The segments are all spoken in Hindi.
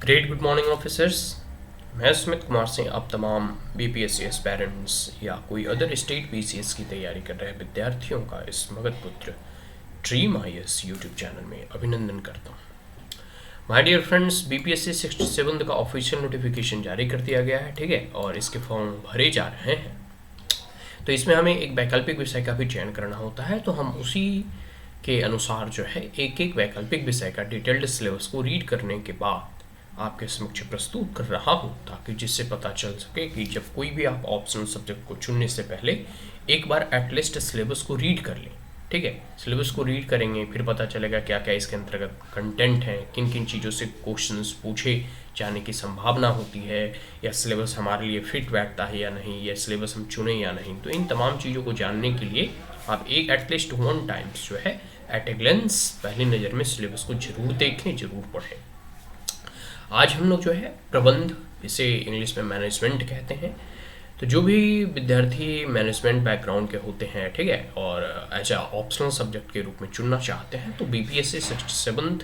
Great good morning officers. मैं सुमित कुमार सिंह आप तमाम बीपीएससी एस्पायरेंट्स या कोई अदर स्टेट पीसीएस की तैयारी कर रहे विद्यार्थियों का इस मगध पुत्र ड्रीम आईएएस यूट्यूब चैनल में अभिनंदन करता हूँ। माय डियर फ्रेंड्स, बीपीएससी 67 का ऑफिशियल नोटिफिकेशन जारी कर दिया गया है, ठीक है, और इसके फॉर्म भरे जा रहे हैं। तो इसमें हमें एक वैकल्पिक विषय का भी चयन करना होता है, तो हम उसी के अनुसार जो है एक एक वैकल्पिक विषय का डिटेल्ड सिलेबस को रीड करने के बाद आपके समक्ष प्रस्तुत कर रहा हूँ, ताकि जिससे पता चल सके कि जब कोई भी आप ऑप्शनल सब्जेक्ट को चुनने से पहले एक बार एटलीस्ट सिलेबस को रीड कर लें। ठीक है, सिलेबस को रीड करेंगे, फिर पता चलेगा क्या क्या इसके अंतर्गत कंटेंट है, किन किन चीज़ों से क्वेश्चंस पूछे जाने की संभावना होती है, या सिलेबस हमारे लिए फिट बैठता है या नहीं, या सिलेबस हम चुने या नहीं। तो इन तमाम चीज़ों को जानने के लिए आप एक एटलीस्ट वन टाइम्स जो है एट ए ग्लेंस पहली नज़र में सिलेबस को जरूर देखें, जरूर पढ़ें। आज हम लोग जो है प्रबंध, इसे इंग्लिश में मैनेजमेंट कहते हैं, तो जो भी विद्यार्थी मैनेजमेंट बैकग्राउंड के होते हैं, ठीक है, और एज आ ऑप्शनल सब्जेक्ट के रूप में चुनना चाहते हैं, तो बीपीएससी 67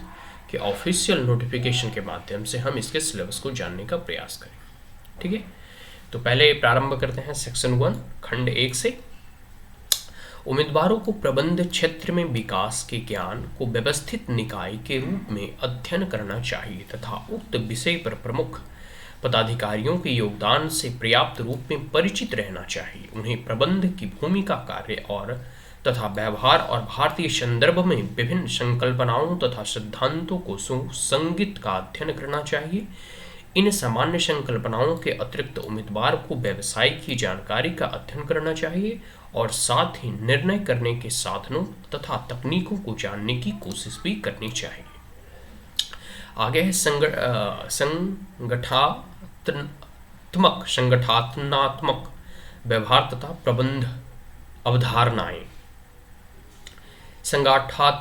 के ऑफिशियल नोटिफिकेशन के माध्यम से हम इसके सिलेबस को जानने का प्रयास करें। ठीक है, तो पहले प्रारंभ करते हैं सेक्शन 1 खंड 1 से। उम्मीदवारों को प्रबंध क्षेत्र में विकास के ज्ञान को व्यवस्थित निकाय के रूप में अध्ययन करना चाहिए तथा उक्त विषय पर प्रमुख पदाधिकारियों के योगदान से पर्याप्त रूप में परिचित रहना चाहिए। उन्हें प्रबंध की भूमिका, कार्य और तथा व्यवहार और भारतीय संदर्भ में विभिन्न संकल्पनाओं तथा सिद्धांतों को सुसंगत का अध्ययन करना चाहिए। इन सामान्य संकल्पनाओं के अतिरिक्त उम्मीदवार को व्यवसाय की जानकारी का अध्ययन करना चाहिए और साथ ही निर्णय करने के साधनों तथा तकनीकों को जानने की कोशिश भी करनी चाहिए। आगे है संगठनात्मक व्यवहार तथा प्रबंध अवधारणाएं। संगठनात्मक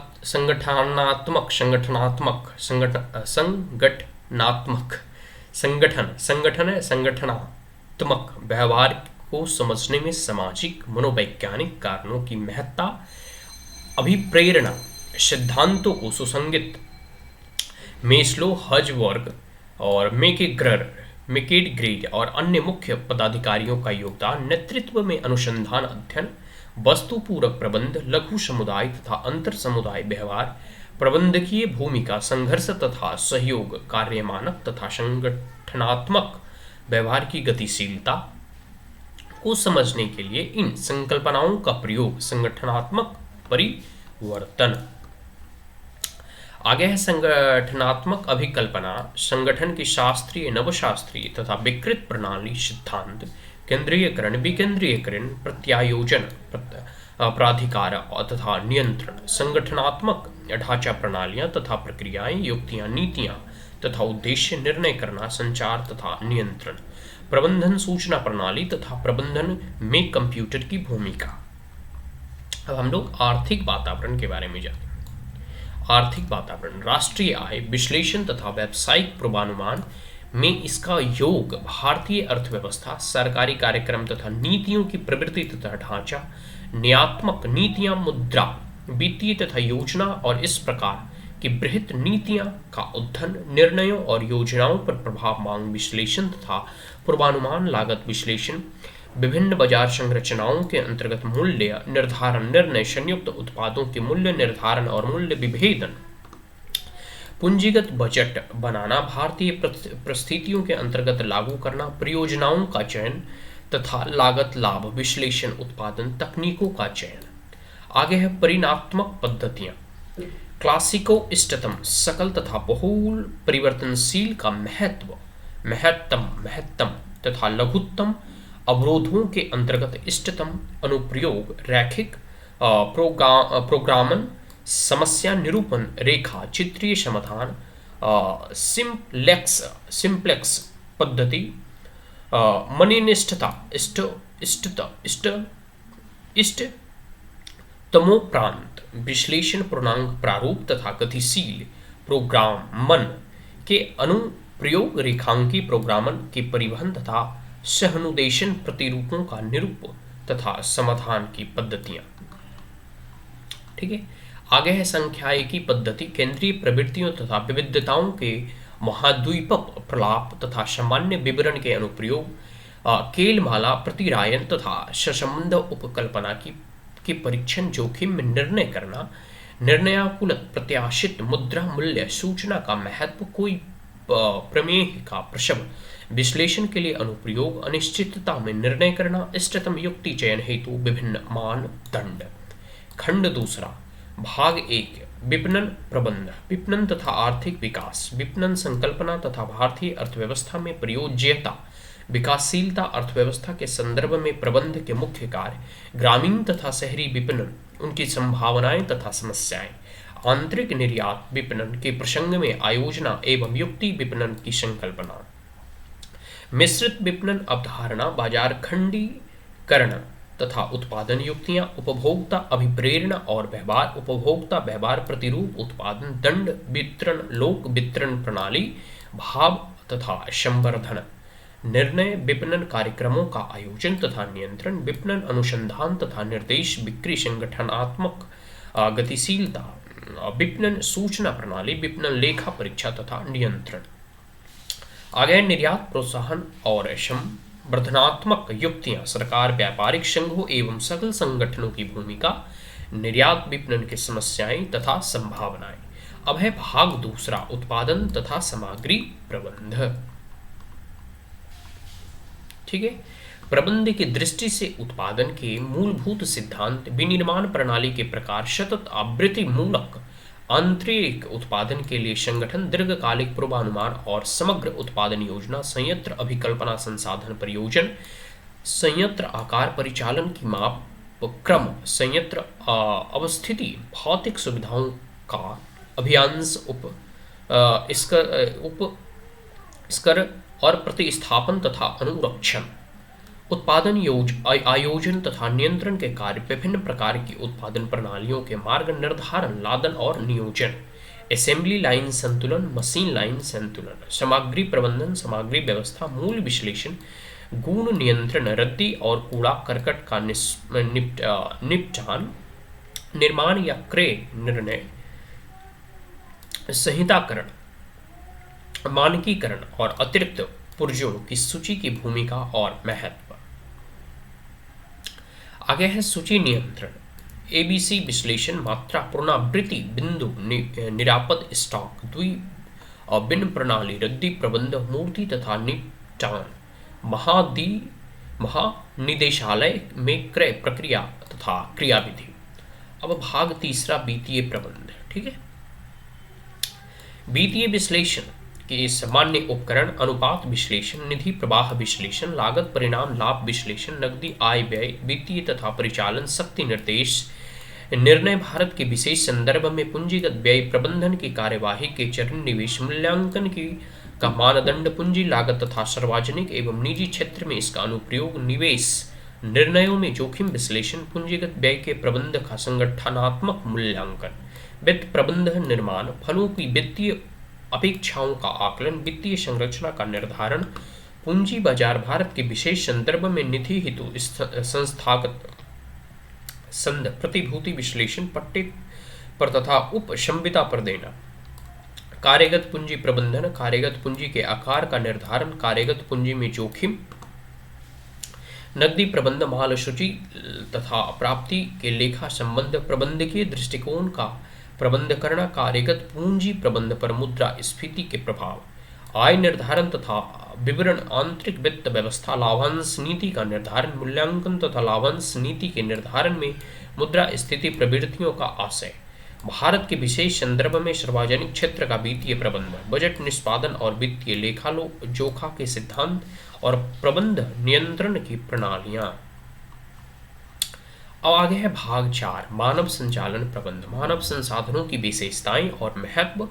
व्यवहार को समझने में सामाजिक मनोवैज्ञानिक कारणों की महत्ता, अभिप्रेरणा सिद्धांतों को सुसंगत मेस्लो, हजवर्ग और मेकेडग्रेड और अन्य मुख्य पदाधिकारियों का योगदान, नेतृत्व में अनुसंधान अध्ययन, वस्तुपूरक प्रबंध, लघु समुदाय तथा अंतर समुदाय व्यवहार, प्रबंधकीय भूमिका, संघर्ष तथा सहयोग, कार्य मानक तथा संगठनात्मक व्यवहार की गतिशीलता को समझने के लिए इन संकल्पनाओं का प्रयोग, संगठनात्मक परिवर्तन। आगे है संगठनात्मक अभिकल्पना, संगठन की शास्त्रीय, नवशास्त्रीय तथा विकृत प्रणाली, सिद्धांत, केंद्रीयकरण, विकेंद्रीयकरण, प्रत्यायोजन, प्राधिकार तथा नियंत्रण, संगठनात्मक ढांचा, प्रणालियां तथा प्रक्रियाएं, युक्तियां, नीतियां तथा उद्देश्य, निर्णय करना, संचार तथा नियंत्रण, प्रबंधन, सूचना प्रणाली तथा प्रबंधन में कंप्यूटर की भूमिका। अब हम लोग आर्थिक वातावरण के बारे में जानते हैं। आर्थिक वातावरण, राष्ट्रीय आय विश्लेषण तथा व्यावसायिक पूर्वानुमान में इसका योग, भारतीय अर्थव्यवस्था, सरकारी कार्यक्रम तथा नीतियों की प्रवृत्ति तथा ढांचा, न्यायात्मक नीतियां, मुद्रा, वित्तीय तथा योजना और इस प्रकार की बृहत नीतियां का अध्ययन, निर्णयों और योजनाओं पर प्रभाव, मांग विश्लेषण तथा पूर्वानुमान, लागत विश्लेषण, विभिन्न बाजार संरचनाओं के अंतर्गत मूल्य निर्धारण, निर्णय, संयुक्त उत्पादों के मूल्य निर्धारण और मूल्य विभेदन, पूंजीगत बजट बनाना, भारतीय परिस्थितियों के अंतर्गत लागू करना, परियोजनाओं का चयन तथा लागत लाभ विश्लेषण, उत्पादन तकनीकों का चयन। आगे है परिणात्मक पद्धतियां, क्लासिको इष्टतम, सकल तथा बहुल परिवर्तनशील का महत्तम तथा लघुत्तम अवरोधों के अंतर्गत इष्टतम अनुप्रयोग, रैखिक प्रोग्रामन, समस्या निरूपण, रेखा चित्रीय समाधान, सिंप्लेक्स पद्धति, मनीनिष्ठता, इष्टतमोप्रांत, विश्लेषण पूर्णांक प्रारूप तथा गतिशील प्रोग्रामन के अनुप्रयोग, रेखांकी प्रोग्रामन के परिवहन तथा सहनुदेशन, प्रतिरूपों का निरूप तथा समाधान की पद्धतियां। ठीक है, आगे है संख्यायिकी पद्धति, केंद्रीय प्रवृत्तियों तथा विविधताओं के महाद्वीपक प्रलाप तथा सामान्य विवरण के अनुप्रयोग, केलमाला प्रतिरायन तथा ससंबंध उपकल्पना के परीक्षण, जोखिम में निर्णय करना, निर्णयानुकूल प्रत्याशित मुद्रा मूल्य सूचना का महत्व, कोई प्रमेय का प्रसव विश्लेषण के लिए अनुप्रयोग, अनिश्चितता में निर्णय करना, इष्टतम युक्ति चयन हेतु विभिन्न मानदंड। खंड दूसरा, भाग 1, विपणन प्रबंध, विपणन तथा आर्थिक विकास, विपणन संकल्पना तथा भारतीय अर्थव्यवस्था में प्रयोज्यता, विकासशीलता अर्थव्यवस्था के संदर्भ में प्रबंध के मुख्य कार्य, ग्रामीण तथा शहरी विपणन, उनकी संभावनाएं तथा समस्याएं, आंतरिक निर्यात विपणन के प्रसंग में आयोजना एवं युक्ति विपणन की संकल्पना, मिश्रित विपणन अवधारणा, बाजार खंडीकरण तथा उत्पादन युक्तियां, उपभोक्ता अभिप्रेरणा और व्यवहार, उपभोक्ता व्यवहार प्रतिरूप उत्पादन, दंड वितरण, लोक वितरण प्रणाली, भाव तथा संवर्धन, निर्णय विपणन कार्यक्रमों का आयोजन तथा नियंत्रण, विपणन अनुसंधान तथा निर्देश, बिक्री संगठनात्मक गतिशीलता, विपणन सूचना प्रणाली, विपणन लेखा परीक्षा तथा नियंत्रण। आगे निर्यात प्रोत्साहन और संवर्धनात्मक युक्तियां, सरकार, व्यापारिक संघों एवं सकल संगठनों की भूमिका, निर्यात विपणन की समस्याएं तथा संभावनाएं। अब है भाग दूसरा, उत्पादन तथा सामग्री प्रबंध। ठीक है, प्रबंध की दृष्टि से उत्पादन के मूलभूत सिद्धांत, विनिर्माण प्रणाली के प्रकार, सतत आवृत्ति मूलक आंतरिक उत्पादन के लिए संगठन, दीर्घकालिक पूर्वानुमान और समग्र उत्पादन योजना, संयंत्र अभिकल्पना, संसाधन प्रयोजन, संयंत्र आकार, परिचालन की माप क्रम, संयंत्र अवस्थिति, भौतिक सुविधाओं का अभियांश, स्कर और प्रतिस्थापन तथा अनुरक्षण, उत्पादन आयोजन तथा नियंत्रण के कार्य, विभिन्न प्रकार की उत्पादन प्रणालियों के मार्ग निर्धारण, लादन और नियोजन, असेंबली लाइन संतुलन, मशीन लाइन संतुलन, सामग्री प्रबंधन, सामग्री व्यवस्था, मूल विश्लेषण, गुण नियंत्रण, रद्दी और कूड़ा करकट का निपटान, निर्माण या क्रय निर्णय, संहिताकरण, मानकीकरण और अतिरिक्त पुर्जों की सूची की भूमिका और महत्व। आगे है सूची नियंत्रण, एबीसी विश्लेषण, मात्रा, पुनरावृत्ति बिंदु, निरापद स्टॉक, द्विबिन प्रणाली, रद्दी प्रबंध, मूर्ति तथा निपटान, महानिदेशालय में क्रय प्रक्रिया तथा क्रियाविधि। अब भाग तीसरा, वित्तीय प्रबंध। ठीक है, वित्तीय विश्लेषण के सामान्य उपकरण, अनुपात विश्लेषण, निधि प्रवाह विश्लेषण, लागत परिणाम लाभ विश्लेषण, नकदी आय व्यय, वित्तीय तथा परिचालन शक्ति निर्देश, निर्णय, भारत के विशेष संदर्भ में पूंजीगत व्यय प्रबंधन की कार्यवाही के चरण, निवेश मूल्यांकन की का मानदंड, पूंजी लागत तथा सार्वजनिक एवं निजी क्षेत्र में इसका अनुप्रयोग, निवेश निर्णयों में जोखिम विश्लेषण, पूंजीगत व्यय के प्रबंध का संगठनात्मक मूल्यांकन, वित्त प्रबंधन, निर्माण, फलों की वित्तीय अपेक्षाओं का आकलन, वित्तीय संरचना का निर्धारण, पूंजी बाजार, भारत के विशेष संदर्भ में निधि हेतु संस्थागत संद प्रतिभूति विश्लेषण, पट्टे पर तथा उपसंविदा पर देना, कार्यगत पूंजी प्रबंधन, कार्यगत पूंजी के आकार का निर्धारण, कार्यगत पूंजी में जोखिम, नकदी प्रबंध, माल सूची तथा प्राप्ति के लेखा संबंध, प्रबंधकीय दृष्टिकोण का प्रबंध करना, कार्यगत पूंजी प्रबंध पर मुद्रास्फीति के प्रभाव, आय निर्धारण तथा विवरण, आंतरिक वित्त व्यवस्था, लाभांश नीति का निर्धारण, मूल्यांकन तथा लाभांश नीति के निर्धारण में मुद्रास्फीति प्रवृत्तियों का आशय, भारत के विशेष संदर्भ में सार्वजनिक क्षेत्र का वित्तीय प्रबंध, बजट निष्पादन और वित्तीय लेखा जोखा के सिद्धांत और प्रबंध नियंत्रण की प्रणालियां। अब आगे है भाग 4, मानव संचालन प्रबंध, मानव संसाधनों की विशेषताएं और महत्व,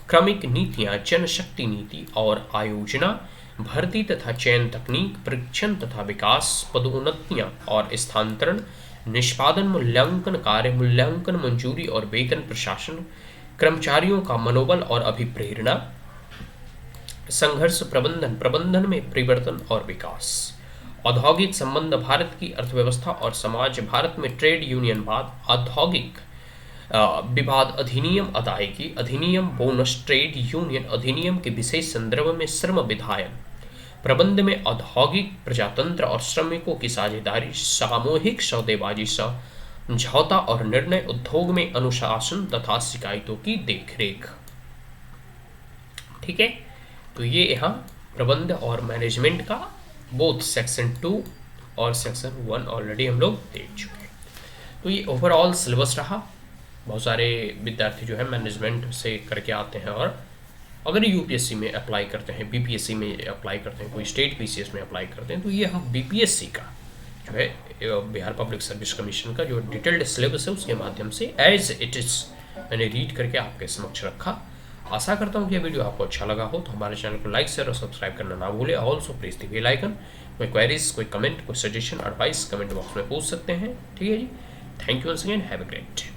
क्रमिक नीतियां, जनशक्ति नीति और आयोजना, भर्ती तथा चयन तकनीक, परीक्षण तथा विकास, पदोन्नतियां और स्थानांतरण, निष्पादन, मूल्यांकन, कार्य मूल्यांकन, मंजूरी और वेतन प्रशासन, कर्मचारियों का मनोबल और अभिप्रेरणा, संघर्ष प्रबंधन, प्रबंधन में परिवर्तन और विकास, औद्योगिक संबंध, भारत की अर्थव्यवस्था और समाज, भारत में ट्रेड यूनियनवाद, औद्योगिक विवाद अधिनियम अदायगी अधिनियम, बोनस, ट्रेड यूनियन अधिनियम के विशेष संदर्भ में श्रम विधायन, प्रबंध में औद्योगिक प्रजातंत्र और श्रमिकों की साझेदारी, सामूहिक सौदेबाजी, समझौता और निर्णय, उद्योग में अनुशासन तथा शिकायतों की देखरेख। ठीक है, तो ये यहाँ प्रबंध और मैनेजमेंट का बोथ सेक्शन 2 और सेक्शन 1 ऑलरेडी हम लोग देख चुके हैं। तो ये ओवरऑल सिलेबस रहा। बहुत सारे विद्यार्थी जो है मैनेजमेंट से करके आते हैं, और अगर यूपीएससी में अप्लाई करते हैं, बीपीएससी में अप्लाई करते हैं, कोई स्टेट पीसीएस में अप्लाई करते हैं, तो ये हम बीपीएससी का जो है बिहार पब्लिक सर्विस कमीशन का जो डिटेल्ड सिलेबस है उसके माध्यम से एज इट इज़ मैंने रीड करके आपके समक्ष रखा। आशा करता हूँ कि यह वीडियो आपको अच्छा लगा हो, तो हमारे चैनल को लाइक, शेयर और सब्सक्राइब करना ना भूलें। Also press the bell icon. कोई क्वेरीज, कोई कमेंट, कोई सजेशन, एडवाइस कमेंट बॉक्स में पूछ सकते हैं। ठीक है जी, thank you once again, have a great day.